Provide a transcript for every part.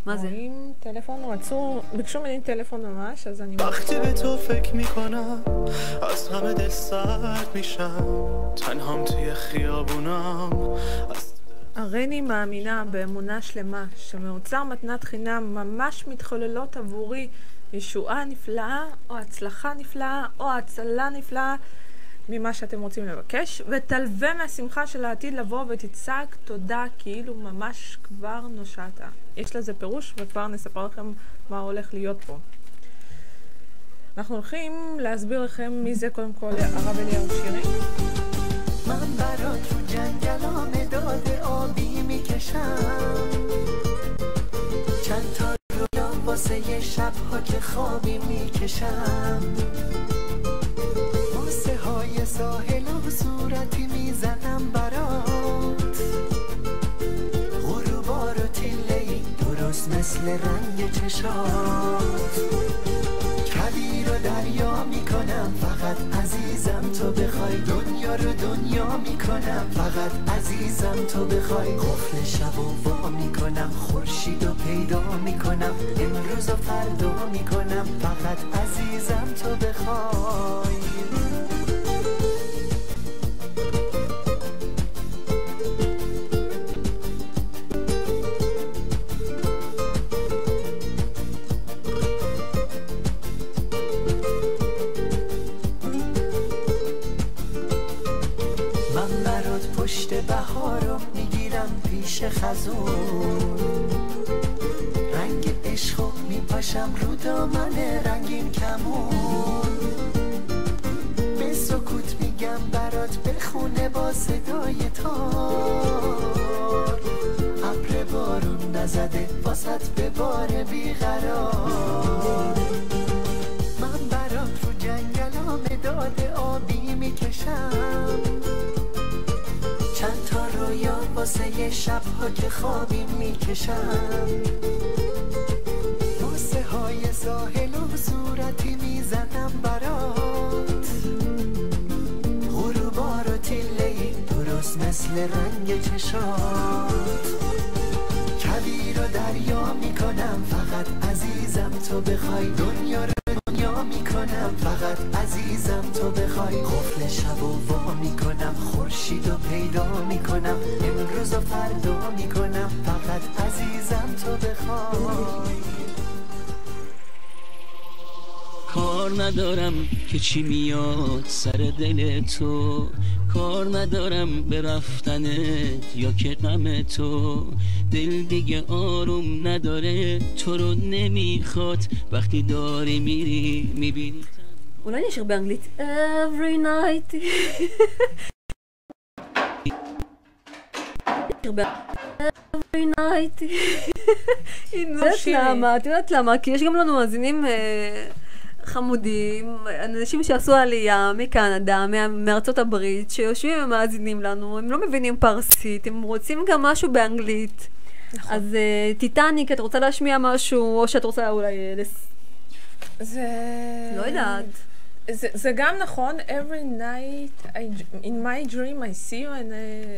מה זה? רואים טלפון, ביקשו ממני טלפון ממש, אז אני... وقتی به تو فکر میکنم از همه دل سرد میشم تنهام توی خیابونم הרי אני מאמינה באמונה שלמה שמאוצר מתנת חינם ממש מתחוללות עבורי ישועה נפלאה או הצלחה נפלאה או הצלה נפלאה ממה שאתם רוצים לבקש, ותלווה מהשמחה של העתיד לבוא ותצעק תודה כאילו ממש כבר נושעת. יש לזה פירוש וכבר נספר לכם מה הולך להיות פה. אנחנו הולכים להסביר לכם מי זה קודם כל הרב אליהו שירי. من برات رو جنگل آمداد آبی میکشم چند تا رویا واسه یه شبها که خوابی میکشم واسه های ساحل و صورتی میزنم برات غروبا رو تیله‌ای درست مثل رنگ چشات کبیر و دریا میکنم فقط عزیزم تو بخوای دنیا رو دنیا میکنم فقط عزیزم تو بخوای قفل شب و وا میکنم خورشید و پیدا میکنم امروز و فردا میکنم فقط عزیزم تو بخوای پشت بهارو میگیرم پیش خزون رنگ عشقو میپاشم رو دامن رنگین کمون به سکوت میگم برات بخونه با صدای تار ابر بارون نزده واسط به بار بیقرار من برات رو جنگل آمداد آبی میکشم چند تا رویا واسه یه شبها که خوابی میکشم واسه های ساحل و صورتی میزنم برات غروبا رو تیله‌ای درست مثل رنگ چشات کبیر و دریا میکنم فقط عزیزم تو بخوای دنیا رو دنیا میکنم فقط عزیزم تو بخوای قفل شب و وا میکنم خورشید و پیدا میکنم امروز و فردا میکنم فقط عزیزم تو بخوای کار ندارم که چی میاد سر دل تو کار ندارم به رفتنت یا که غم تو دل دیگه آروم نداره تو رو نمیخواد وقتی داری میری میبینی אולי נשאר באנגלית every night every night את יודעת למה? כי יש גם לנו מאזינים חמודים, אנשים שעשו עלייה מקנדה, מארצות הברית, שיושבים ומאזינים לנו, הם לא מבינים פרסית, הם רוצים גם משהו באנגלית. נכון. אז טיטניק, את רוצה להשמיע משהו, או שאת רוצה אולי זה... לא יודעת. זה גם נכון, every night in my dream I see you,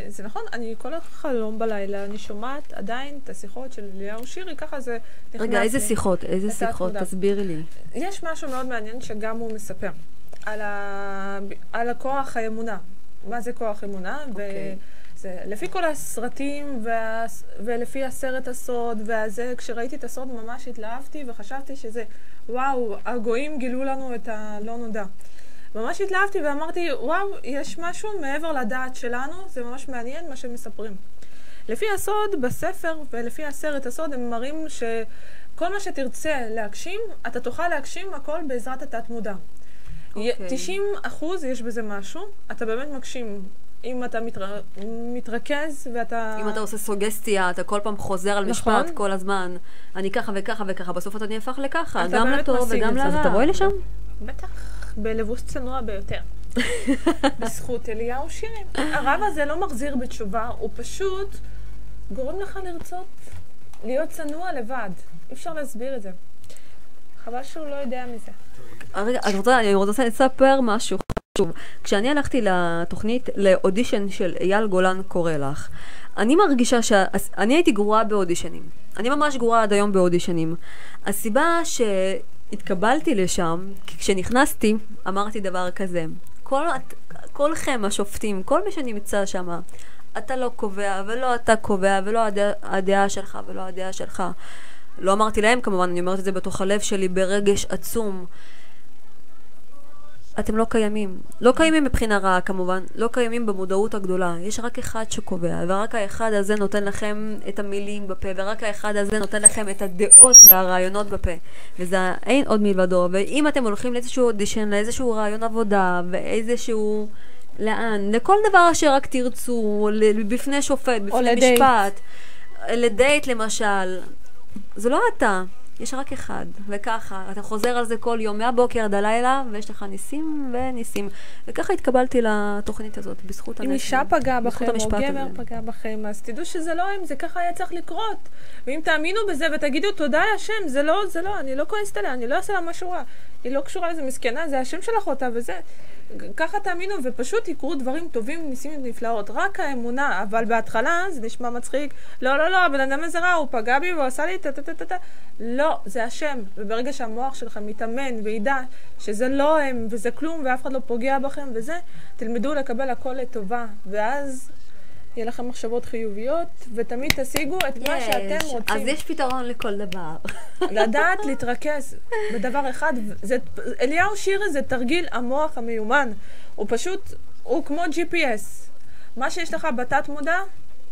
זה נכון, אני כל החלום בלילה, אני שומעת עדיין את השיחות של אליהו שירי, ככה זה נכנס לי. רגע, איזה שיחות? איזה שיחות? תסבירי לי. יש משהו מאוד מעניין שגם הוא מספר, על הכוח האמונה. מה זה כוח אמונה? לפי כל הסרטים ולפי הסרט הסוד, כשראיתי את הסוד ממש התלהבתי וחשבתי שזה, וואו, הגויים גילו לנו את הלא נודע. ממש התלהבתי ואמרתי, וואו, יש משהו מעבר לדעת שלנו, זה ממש מעניין מה שמספרים. לפי הסוד בספר ולפי הסרט הסוד הם מראים שכל מה שתרצה להגשים, אתה תוכל להגשים הכל בעזרת התת מודע. 90% יש בזה משהו, אתה באמת מגשים. אם אתה מתרכז ואתה... אם אתה עושה סוגסטיה, אתה כל פעם חוזר על משפט כל הזמן. אני ככה וככה וככה, בסוף אתה נהפך לככה. גם לטוב וגם לרע. אז אתה רואה לשם? בטח, בלבוש צנוע ביותר. בזכות אליהו שירי. הרב הזה לא מחזיר בתשובה, הוא פשוט גורם לך לרצות להיות צנוע לבד. אי אפשר להסביר את זה. חבל שהוא לא יודע מזה. רגע, אני רוצה לספר משהו. שוב, כשאני הלכתי לתוכנית, לאודישן של אייל גולן קורא לך, אני מרגישה שאני הייתי גרועה באודישנים. אני ממש גרועה עד היום באודישנים. הסיבה שהתקבלתי לשם, כי כשנכנסתי, אמרתי דבר כזה, כולכם השופטים, כל מי שנמצא שם, אתה לא קובע, ולא אתה קובע, ולא הדעה שלך, ולא הדעה שלך. לא אמרתי להם, כמובן, אני אומרת את זה בתוך הלב שלי, ברגש עצום. אתם לא קיימים. לא קיימים מבחינה רעה, כמובן. לא קיימים במודעות הגדולה. יש רק אחד שקובע, ורק האחד הזה נותן לכם את המילים בפה, ורק האחד הזה נותן לכם את הדעות והרעיונות בפה. וזה אין עוד מלבדו. ואם אתם הולכים לאיזשהו אודישן, לאיזשהו רעיון עבודה, ואיזשהו... לאן? לכל דבר שרק תרצו, בפני שופט, בפני משפט. לדייט למשל. זה לא אתה. יש רק אחד, וככה, אתה חוזר על זה כל יום, מהבוקר עד הלילה, ויש לך ניסים וניסים. וככה התקבלתי לתוכנית הזאת, בזכות אם אישה פגעה בכם, או גבר פגע בכם, אז תדעו שזה לא הם, זה ככה היה צריך לקרות. ואם תאמינו בזה ותגידו תודה להשם, זה לא, אני לא כועסת עליה, אני לא אעשה לה משהו רע. היא לא קשורה לזה מסכנה, זה השם שלך אותה, וזה... ככה תאמינו, ופשוט יקרו דברים טובים, ניסים נפלאות. רק האמונה, אבל בהתחלה זה נשמע מצחיק. לא, הבן אדם הזה רע, הוא פגע בי והוא עשה לי לא, זה השם. וברגע שהמוח שלכם מתאמן וידע שזה לא הם וזה כלום ואף אחד לא פוגע בכם וזה, תלמדו לקבל הכל לטובה. ואז יהיה לכם מחשבות חיוביות, ותמיד תשיגו את מה שאתם רוצים. אז יש פתרון לכל דבר. לדעת להתרכז בדבר אחד. אליהו שירי זה תרגיל המוח המיומן. הוא פשוט, הוא כמו GPS. מה שיש לך בתת מודע,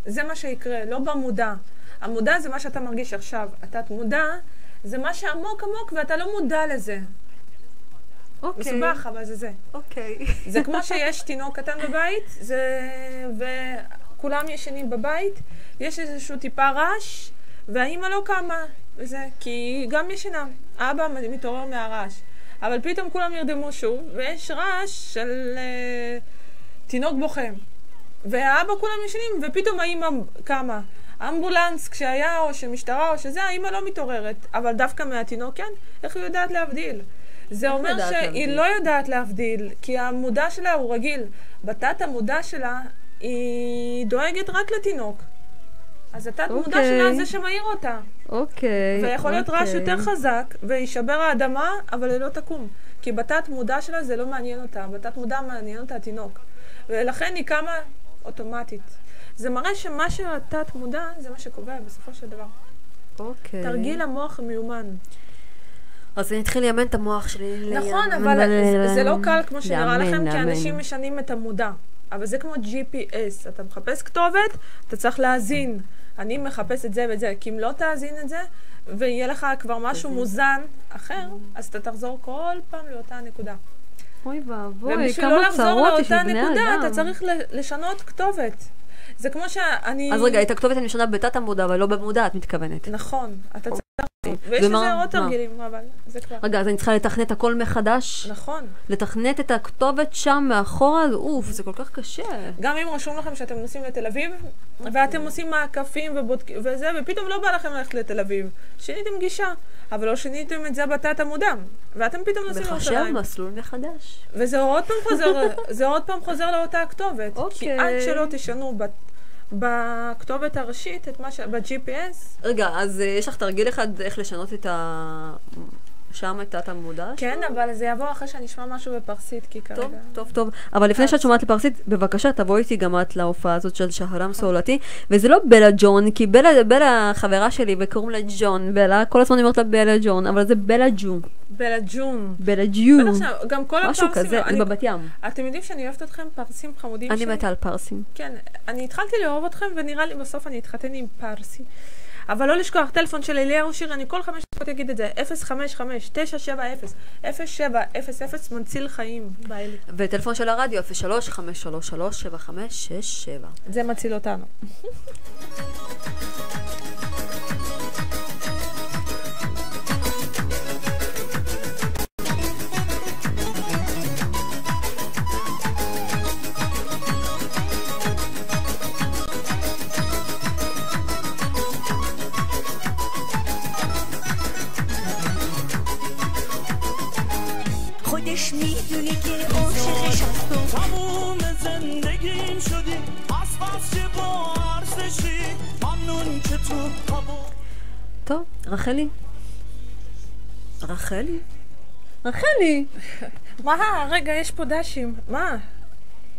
זה מה שיקרה, לא במודע. המודע זה מה שאתה מרגיש עכשיו. התת מודע זה מה שעמוק עמוק ואתה לא מודע לזה. אוקיי. מסובך, אבל זה זה. אוקיי. זה כמו שיש תינוק קטן בבית, כולם ישנים בבית, יש איזשהו טיפה רעש, והאמא לא קמה, וזה, כי היא גם ישנה, אבא מתעורר מהרעש. אבל פתאום כולם ירדמו שוב, ויש רעש של תינוק בוחם. והאבא כולם ישנים, ופתאום האמא קמה. אמבולנס כשהיה, או שמשטרה, או שזה, האמא לא מתעוררת, אבל דווקא מהתינוק, כן, איך היא יודעת להבדיל? זה אומר שהיא לא יודעת להבדיל, כי המודע שלה הוא רגיל. בתת המודע שלה, היא דואגת רק לתינוק. אז התת מודע שלה זה שמעיר אותה. אוקיי. ויכול להיות רעש יותר חזק, וישבר האדמה, אבל היא לא תקום. כי בתת מודע שלה זה לא מעניין אותה. בתת מודע מעניין אותה התינוק. ולכן היא קמה אוטומטית. זה מראה שמה שהתת מודע זה מה שקובע בסופו של דבר. אוקיי. תרגיל המוח המיומן. אז אני אתחיל לאמן את המוח שלי. נכון, אבל זה לא קל כמו שנראה לכם, כי אנשים משנים את המודע. אבל זה כמו GPS, אתה מחפש כתובת, אתה צריך להאזין. אני מחפש את זה ואת זה, כי אם לא תאזין את זה, ויהיה לך כבר משהו מוזן אחר, אז אתה תחזור כל פעם לאותה נקודה. אוי ואבוי, ובשביל לא לחזור לאותה נקודה, אתה צריך לשנות כתובת. זה כמו שאני... אז רגע, את הכתובת אני משנה בתת המודע, אבל לא במודע, את מתכוונת. נכון, אתה צריך... ויש לזה עוד תרגילים, אבל זה כבר... רגע, אז אני צריכה לתכנת הכל מחדש? נכון. לתכנת את הכתובת שם מאחורה, אוף, זה כל כך קשה. גם אם רשום לכם שאתם נוסעים לתל אביב, ואתם עושים מעקפים וזה, ופתאום לא בא לכם ללכת לתל אביב. שיניתם גישה, אבל לא שיניתם את זה בתת המודע. ואתם פתאום נוסעים לירושלים. מחשב מסלול מחדש. וזה עוד פעם חוזר לאותה הכתובת. כי עד שלא תשנו בכתובת הראשית, ב-GPS. רגע, אז יש לך תרגיל אחד איך לשנות את שם את תת המודע? כן, אבל זה יבוא אחרי שאני אשמע משהו בפרסית, כי כרגע... טוב. אבל לפני שאת שומעת לפרסית, בבקשה, תבואי איתי גם את להופעה הזאת של שחרם סעולתי, וזה לא בלה ג'ון, כי בלה חברה שלי, וקוראים לה ג'ון, בלה, כל הזמן אומרת לה בלה ג'ון, אבל זה בלה ג'ו. בלה ג'ון. בלה ג'ו. גם כל הפרסים... משהו כזה, אני בבת ים. אתם יודעים שאני אוהבת אתכם פרסים חמודים אני מתה על פרסים. כן, אני התחלתי לאהוב אתכם, ונראה לי בסוף אני אתחתן עם פרסי. אבל לא לשכוח, טלפון של אליהו שיר, אני כל 5 דקות אגיד את זה, 055-970-0700, מנציל חיים, באלי. וטלפון של הרדיו, 03-533-7567. זה מציל אותנו. خودش میدونی که عاشقشم تموم زندگیم شدی از چه با ارزشی ممنون که تو טוב, רחלי. רחלי? רחלי! מה? רגע, יש פה דשים. מה?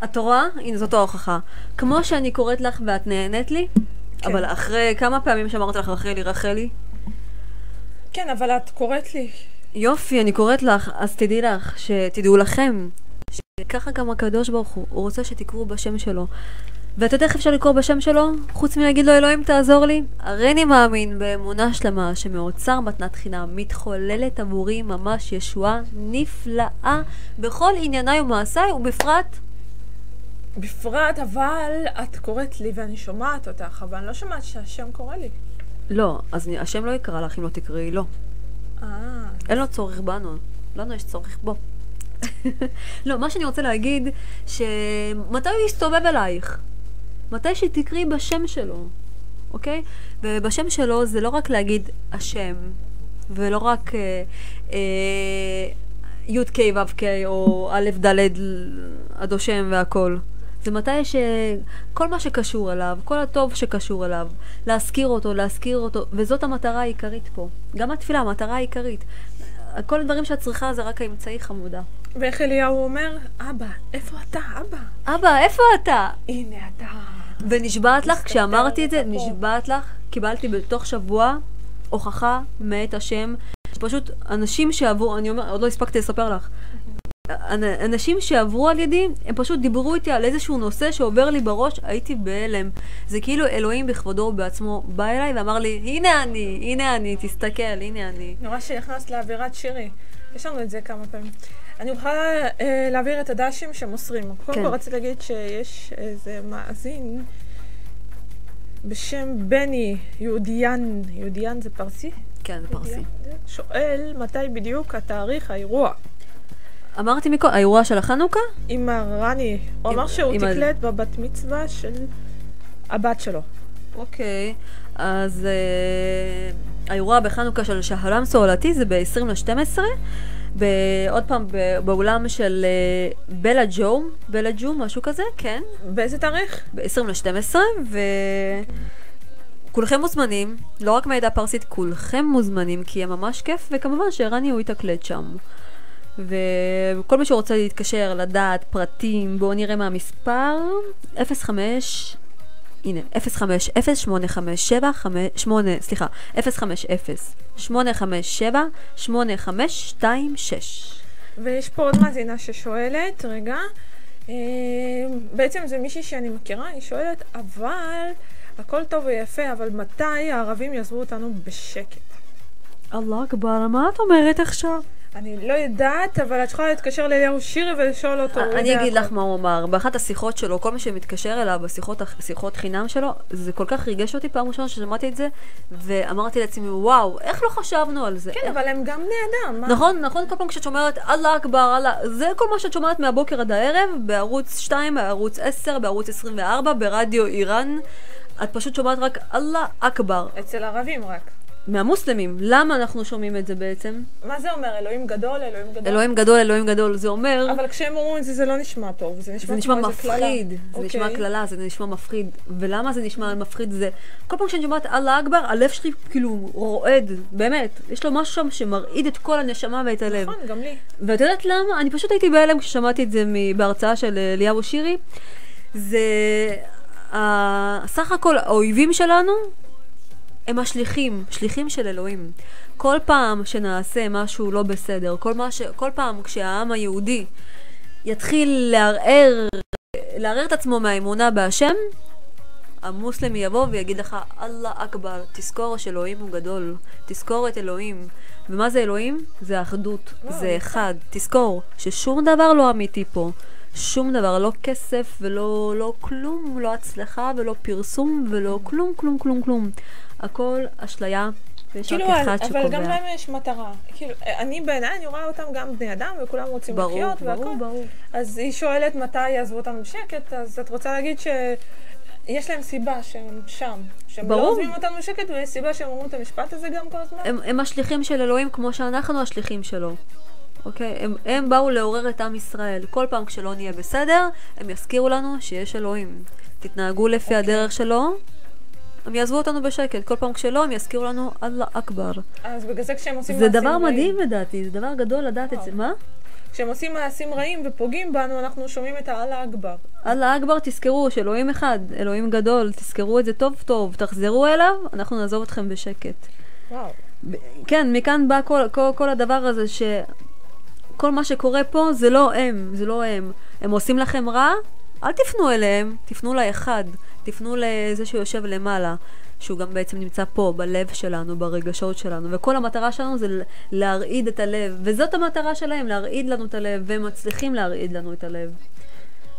את רואה? הנה, זאת ההוכחה. כמו שאני קוראת לך ואת נהנית לי, אבל אחרי כמה פעמים שאמרת לך רחלי, רחלי? כן, אבל את קוראת לי. יופי, אני קוראת לך, אז תדעי לך, שתדעו לכם, שככה גם הקדוש ברוך הוא רוצה שתקראו בשם שלו. ואתה יודע איך אפשר לקרוא בשם שלו? חוץ מלהגיד לו אלוהים תעזור לי? הרי אני מאמין באמונה שלמה שמאוצר מתנת חינם מתחוללת עבורי ממש ישועה נפלאה בכל ענייניי ומעשיי ובפרט אבל את קוראת לי ואני שומעת אותך, אבל אני לא שומעת שהשם קורא לי. לא, אז השם לא יקרא לך אם לא תקראי לו. אין לו צורך בנו, לנו יש צורך בו. לא, מה שאני רוצה להגיד, שמתי הוא יסתובב אלייך? מתי שתקראי בשם שלו, אוקיי? ובשם שלו זה לא רק להגיד השם, ולא רק י' ק' ו' ק' או א' ד' עד השם והכל. זה מתי שכל מה שקשור אליו, כל הטוב שקשור אליו, להזכיר אותו, וזאת המטרה העיקרית פה. גם התפילה, המטרה העיקרית. כל הדברים שאת צריכה זה רק האמצעי חמודה. ואיך אליהו אומר, אבא, איפה אתה, אבא? אבא, איפה אתה? הנה אתה. ונשבעת לך, כשאמרתי את זה, נשבעת לך, קיבלתי בתוך שבוע הוכחה מאת השם, שפשוט אנשים שעברו, אני אומר, עוד לא הספקתי לספר לך, אנשים שעברו על ידי, הם פשוט דיברו איתי על איזשהו נושא שעובר לי בראש, הייתי בהלם. זה כאילו אלוהים בכבודו ובעצמו בא אליי ואמר לי, הנה אני, תסתכל, הנה אני. נורא שנכנסת לאווירת שירי. יש לנו את זה כמה פעמים. אני אוכל להעביר את הדשים שמוסרים. קודם כל רציתי להגיד שיש איזה מאזין בשם בני, יהודיין זה פרסי? כן, זה פרסי. שואל מתי בדיוק התאריך האירוע. אמרתי מקודם, האירוע של החנוכה? עם הרני. הוא אמר שהוא תקלט בבת מצווה של הבת שלו. אוקיי, אז האירוע בחנוכה של שהרם סעולתי זה ב-20/12, עוד פעם באולם של בלג'ו, משהו כזה, כן. באיזה תאריך? ב-20/12, כולכם מוזמנים, לא רק מידע פרסית, כולכם מוזמנים, כי יהיה ממש כיף, וכמובן שרני הוא יתקלט שם. וכל מי שרוצה להתקשר, לדעת, פרטים, בואו נראה מה המספר, 05, הנה, 050-857-8526. ויש פה עוד מאזינה ששואלת, רגע, בעצם זה מישהי שאני מכירה, היא שואלת, אבל הכל טוב ויפה, אבל מתי הערבים יעזבו אותנו בשקט? אללה אכבר, מה את אומרת עכשיו? אני לא יודעת, אבל את יכולה להתקשר לאליהו שירי ולשאול אותו. אני אגיד לך מה הוא אמר. באחת השיחות שלו, כל מי שמתקשר אליו בשיחות חינם שלו, זה כל כך ריגש אותי פעם ראשונה ששמעתי את זה, ואמרתי לעצמי, וואו, איך לא חשבנו על זה? כן, אבל הם גם בני אדם. נכון, כל פעם כשאת שומעת, אללה אכבר, זה כל מה שאת שומעת מהבוקר עד הערב, בערוץ 2, בערוץ 10, בערוץ 24, ברדיו איראן, את פשוט שומעת רק אללה אכבר. אצל ערבים רק. מהמוסלמים. למה אנחנו שומעים את זה בעצם? מה זה אומר? אלוהים גדול, אלוהים גדול? אלוהים גדול. זה אומר... אבל כשהם אומרים את זה, זה לא נשמע טוב. זה נשמע מפחיד. זה נשמע כללה, זה נשמע מפחיד. ולמה זה נשמע מפחיד? זה... כל פעם שאני שומעת אללה אכבר, הלב שלי כאילו רועד. באמת. יש לו משהו שם שמרעיד את כל הנשמה ואת הלב. נכון, גם לי. ואת יודעת למה? אני פשוט הייתי בהלם כששמעתי את זה בהרצאה של אליהו שירי. זה... סך הכל האויבים שלנו הם שליחים של אלוהים. כל פעם שנעשה משהו לא בסדר, כל פעם כשהעם היהודי יתחיל לערער את עצמו מהאמונה בהשם, המוסלמי יבוא ויגיד לך, אללה אכבר, תזכור שאלוהים הוא גדול, תזכור את אלוהים. ומה זה אלוהים? זה האחדות, זה אחד. תזכור ששום דבר לא אמיתי פה. שום דבר, לא כסף ולא כלום, לא הצלחה ולא פרסום ולא כלום. הכל אשליה, ויש רק אחד שקובע. אבל גם להם יש מטרה. כאילו, בעיניי אני רואה אותם גם בני אדם, וכולם רוצים לחיות והכל. ברור. אז היא שואלת מתי יעזבו אותם בשקט, אז את רוצה להגיד שיש להם סיבה שהם שם. שהם לא עוזבים אותם בשקט, ויש סיבה שהם אומרים את המשפט הזה גם כל הזמן? הם השליחים של אלוהים כמו שאנחנו השליחים שלו. אוקיי? הם באו לעורר את עם ישראל. כל פעם כשלא נהיה בסדר, הם יזכירו לנו שיש אלוהים. תתנהגו לפי הדרך שלו, הם יעזבו אותנו בשקט. כל פעם כשלא, הם יזכירו לנו אללה אכבר. אז בגלל זה כשהם עושים זה מעשים דבר רעים. מדהים לדעתי, זה דבר גדול לדעת את זה. מה? כשהם עושים מעשים רעים ופוגעים בנו, אנחנו שומעים את האללה אכבר. אללה אכבר, תזכרו שאלוהים אחד, אלוהים גדול, תזכרו את זה טוב טוב, תחזרו אליו, אנחנו נעזוב אתכם בשקט. וואו. כן, מכאן בא כל הדבר הזה שכל מה שקורה פה זה לא הם, זה לא הם. הם עושים לכם רע, אל תפנו אליהם, תפנו לאחד, תפנו לזה שיושב למעלה, שהוא גם בעצם נמצא פה, בלב שלנו, ברגשות שלנו, וכל המטרה שלנו זה להרעיד את הלב, וזאת המטרה שלהם, להרעיד לנו את הלב, והם מצליחים להרעיד לנו את הלב.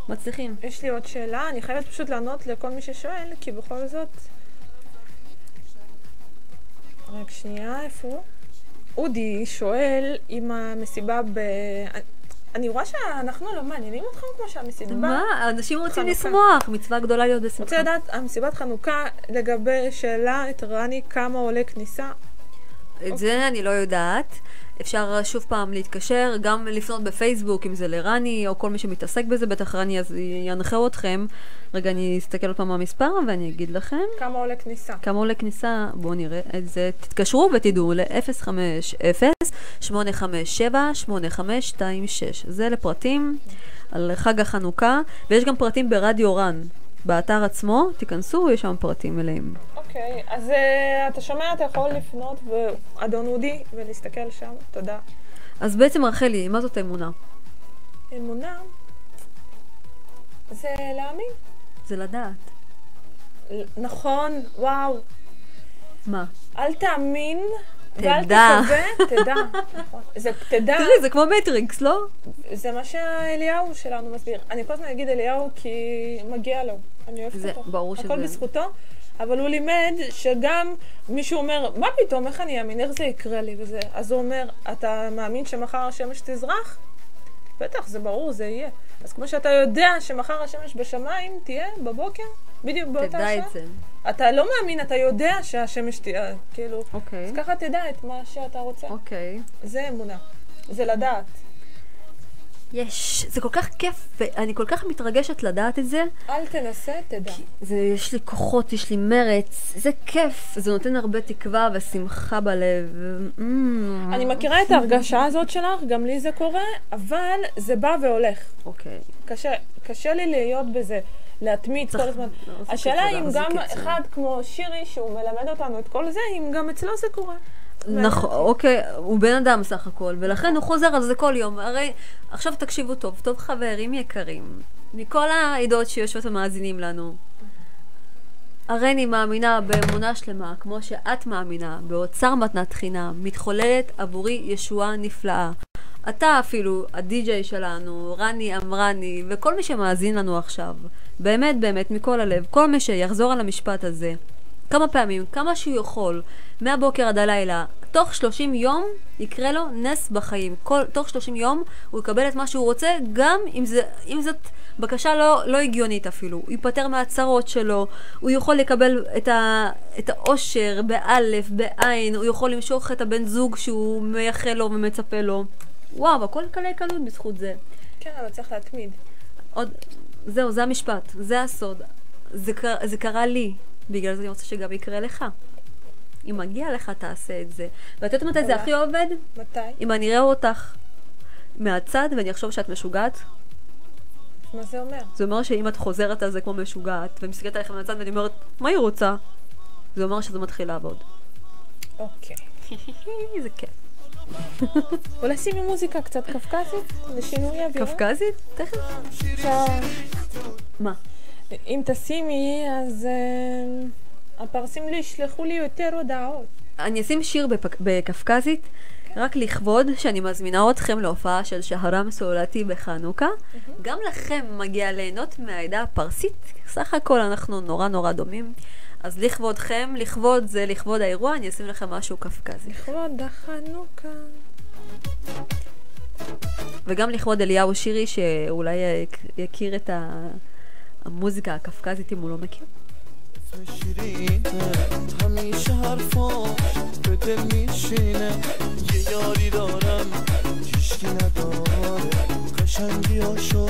מצליחים. יש לי עוד שאלה, אני חייבת פשוט לענות לכל מי ששואל, כי בכל זאת... רק שנייה, איפה הוא? אודי שואל אם המסיבה אני רואה שאנחנו לא מעניינים אתכם כמו שהמסיבה... מה? אנשים רוצים לשמוח, מצווה גדולה להיות בשמחה. רוצה לדעת, המסיבת חנוכה לגבי שאלה את רני כמה עולה כניסה? את זה אני לא יודעת. אפשר שוב פעם להתקשר, גם לפנות בפייסבוק, אם זה לרני, או כל מי שמתעסק בזה, בטח רני אז ינחה אתכם. רגע, אני אסתכל עוד פעם במספר, ואני אגיד לכם. כמה עולה כניסה? כמה עולה כניסה? בואו נראה את זה. תתקשרו ותדעו ל-050-857-8526. זה לפרטים על חג החנוכה, ויש גם פרטים ברדיו רן. באתר עצמו, תיכנסו, יש שם פרטים מלאים. אוקיי, אז אתה שומע, אתה יכול לפנות, ואדון אודי, ולהסתכל שם. תודה. אז בעצם רחלי, מה זאת האמונה? אמונה זה להאמין. זה לדעת. נכון, וואו. מה? אל תאמין, תדע. ואל תקווה, תדע. נכון. זה תדע. תראי, זה כמו מטריקס, לא? זה מה שהאליהו שלנו מסביר. אני כל הזמן אגיד אליהו כי מגיע לו. אני אוהבת זה, אותו. ברור שזה. הכל בזכותו. אבל הוא לימד שגם מישהו אומר, מה פתאום, איך אני אאמין, איך זה יקרה לי וזה. אז הוא אומר, אתה מאמין שמחר השמש תזרח? בטח, זה ברור, זה יהיה. אז כמו שאתה יודע שמחר השמש בשמיים תהיה בבוקר, בדיוק באותה שעה. תדע את זה. אתה לא מאמין, אתה יודע שהשמש תהיה, כאילו. אוקיי. אז ככה תדע את מה שאתה רוצה. אוקיי. זה אמונה. זה לדעת. זה כל כך כיף, ואני כל כך מתרגשת לדעת את זה. אל תנסה, תדע. יש לי כוחות, יש לי מרץ, זה כיף, זה נותן הרבה תקווה ושמחה בלב. אני מכירה את ההרגשה הזאת שלך, גם לי זה קורה, אבל זה בא והולך. אוקיי. קשה לי להיות בזה, להתמיד כל הזמן. השאלה אם גם אחד כמו שירי, שהוא מלמד אותנו את כל זה, אם גם אצלו זה קורה. נכון, אוקיי, הוא בן אדם סך הכל, ולכן הוא חוזר על זה כל יום. הרי, עכשיו תקשיבו טוב חברים יקרים, מכל העדות שיושבות ומאזינים לנו. הרי אני מאמינה באמונה שלמה, כמו שאת מאמינה, באוצר מתנת חינם, מתחוללת עבורי ישועה נפלאה. אתה אפילו, הדי-ג'יי שלנו, רני אמרני, וכל מי שמאזין לנו עכשיו, באמת באמת מכל הלב, כל מי שיחזור על המשפט הזה, כמה פעמים, כמה שהוא יכול, מהבוקר עד הלילה, תוך 30 יום יקרה לו נס בחיים. תוך 30 יום הוא יקבל את מה שהוא רוצה, גם אם זאת בקשה לא הגיונית אפילו. הוא ייפטר מהצרות שלו, הוא יכול לקבל את האושר באלף, בעין, הוא יכול למשוך את הבן זוג שהוא מייחל לו ומצפה לו. וואו, הכל קלה קלות בזכות זה. כן, אבל צריך להתמיד. זהו, זה המשפט, זה הסוד. זה קרה לי. בגלל זה אני רוצה שגם יקרה לך. אם מגיע לך, תעשה את זה. ואת יודעת מתי זה הכי עובד? מתי? אם אני אראה אותך מהצד ואני אחשוב שאת משוגעת. מה זה אומר? זה אומר שאם את חוזרת על זה כמו משוגעת, ומסתכלת עליך מהצד ואני אומרת, מה היא רוצה? זה אומר שזה מתחיל לעבוד. אוקיי. זה כיף. אולי שימי מוזיקה קצת קפקזית? לשינוי אווירה? קפקזית? תכף. מה? אם תשימי, אז הפרסים לי ישלחו לי יותר הודעות. אני אשים שיר בקפקזית, רק לכבוד שאני מזמינה אתכם להופעה של שהרם סולתי בחנוכה. גם לכם מגיע ליהנות מהעדה הפרסית. סך הכל אנחנו נורא דומים. אז לכבודכם, לכבוד האירוע, אני אשים לכם משהו קפקזי. לכבוד החנוכה. וגם לכבוד אליהו שירי, שאולי יכיר את המוזיקה הקפקזית אם הוא לא מכיר. همیشه حرفاش به دل میشینه یه یاری دارم پیش هیچکی نداره قشنگی هاشو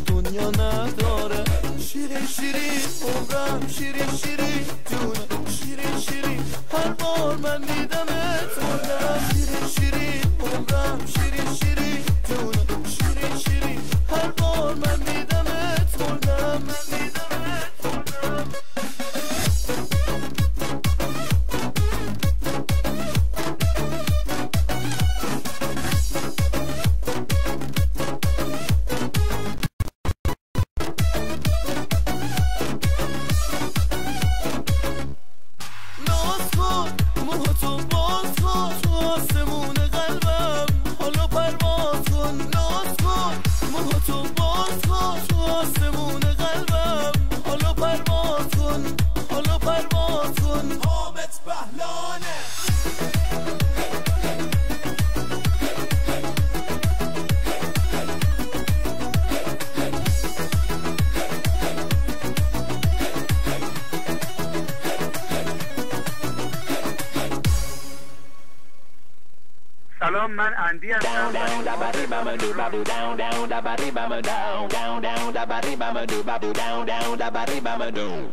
دنیا نداره شیرین شیرین عمرم شیرین شیرین جونم شیرین شیرین هر بار من دیدمت مردم شیرین شیرین عمرم شیرین شیرین جونم شیرین شیرین هر بار من دیدمت مردم من دیدمت مردم سلام من اندی هستم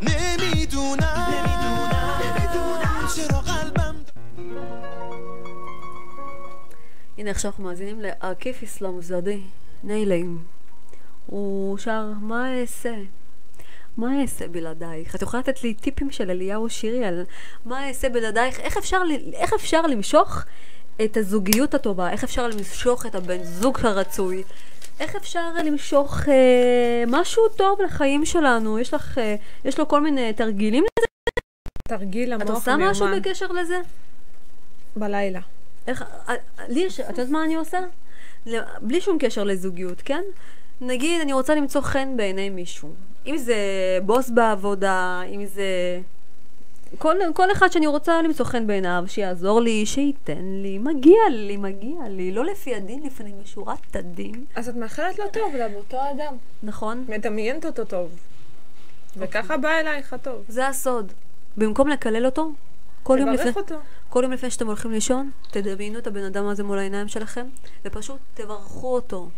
نمیدونم چرا قلبم הנה עכשיו אנחנו מאזינים לעקיף אסלאם זאדה, נעלם. הוא שר, מה אעשה? מה אעשה בלעדייך? את יכולה לתת לי טיפים של אליהו שירי על מה אעשה בלעדייך? איך אפשר למשוך את הזוגיות הטובה? איך אפשר למשוך את הבן זוג הרצוי? איך אפשר למשוך משהו טוב לחיים שלנו? יש לו כל מיני תרגילים לזה? תרגיל המוח את עושה משהו בקשר לזה? בלילה. את יודעת מה אני עושה? בלי שום קשר לזוגיות, כן? נגיד, אני רוצה למצוא חן בעיני מישהו. אם זה בוס בעבודה, אם זה... כל אחד שאני רוצה למצוא חן בעיניו, שיעזור לי, שייתן לי, מגיע לי, לא לפי הדין, לפני משורת הדין. אז את מאחלת לו טוב, לאותו אדם. נכון. מדמיינת אותו טוב. וככה בא אלייך הטוב. זה הסוד. במקום לקלל אותו, תברך אותו. כל יום לפני שאתם הולכים לישון, תדמיינו את הבן אדם הזה מול העיניים שלכם, ופשוט תברכו אותו.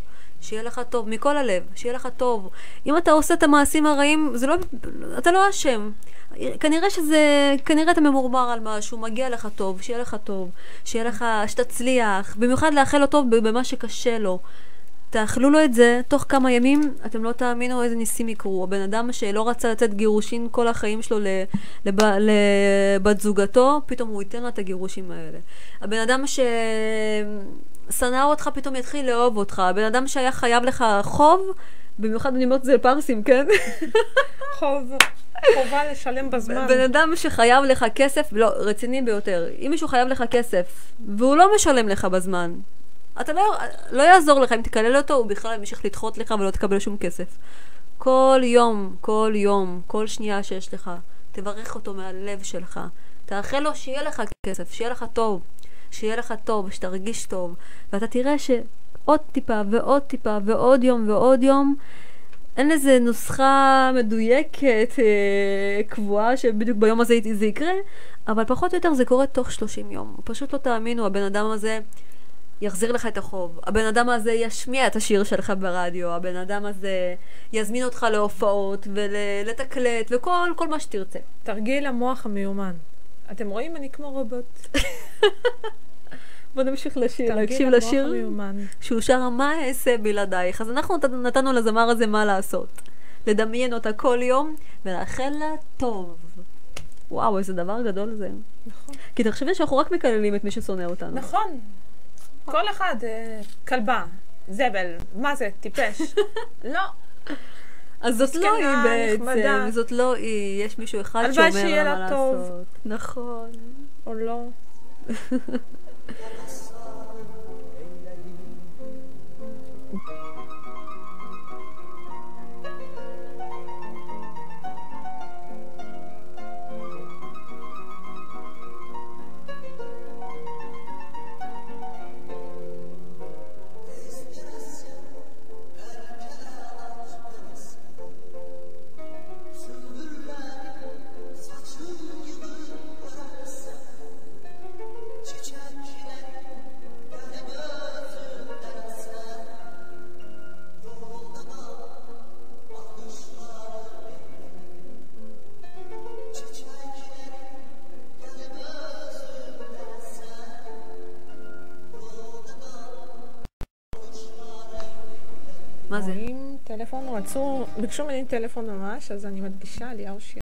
שיהיה לך טוב, מכל הלב, שיהיה לך טוב. אם אתה עושה את המעשים הרעים, אתה לא אשם. כנראה אתה ממורמר על משהו, מגיע לך טוב, שיהיה לך טוב, שתצליח, במיוחד לאחל לו טוב במה שקשה לו. תאכלו לו את זה, תוך כמה ימים אתם לא תאמינו איזה ניסים יקרו. הבן אדם שלא רצה לתת גירושין כל החיים שלו לבת זוגתו, פתאום הוא ייתן לה את הגירושים האלה. הבן אדם ששנא אותך פתאום יתחיל לאהוב אותך. הבן אדם שהיה חייב לך חוב, במיוחד אני אומרת זה פרסים, כן? חובה לשלם בזמן. בן אדם שחייב לך כסף, לא, רציני ביותר. אם מישהו חייב לך כסף, והוא לא משלם לך בזמן, אתה לא יעזור לך אם תקלל אותו, הוא בכלל ימשיך לדחות לך ולא תקבל שום כסף. כל יום, כל שנייה שיש לך, תברך אותו מהלב שלך. תאחל לו שיהיה לך כסף, שיהיה לך טוב, שתרגיש טוב. ואתה תראה שעוד טיפה ועוד טיפה ועוד יום, אין לזה נוסחה מדויקת, קבועה, שבדיוק ביום הזה זה יקרה, אבל פחות או יותר זה קורה תוך 30 יום. פשוט לא תאמינו, הבן אדם הזה יחזיר לך את החוב. הבן אדם הזה ישמיע את השיר שלך ברדיו. הבן אדם הזה יזמין אותך להופעות ולתקלט וכל מה שתרצה. תרגיל המוח המיומן. אתם רואים? אני כמו רובוט. בוא נמשיך לשיר, להקשיב לשיר שהוא שר מה אעשה בלעדייך. אז אנחנו נתנו לזמר הזה מה לעשות. לדמיין אותה כל יום ולאחל לה טוב. וואו, איזה דבר גדול זה. נכון. כי תחשבי שאנחנו רק מקללים את מי ששונא אותנו. נכון. כל אחד, כלבה, זבל, מה זה, טיפש. לא. אז זאת לא היא בעצם, זאת לא היא, יש מישהו אחד שאומר לה מה לעשות. נכון. או לא. מה זה? רואים טלפון, ביקשו ממני טלפון ממש, אז אני מדגישה, אליהו שירה.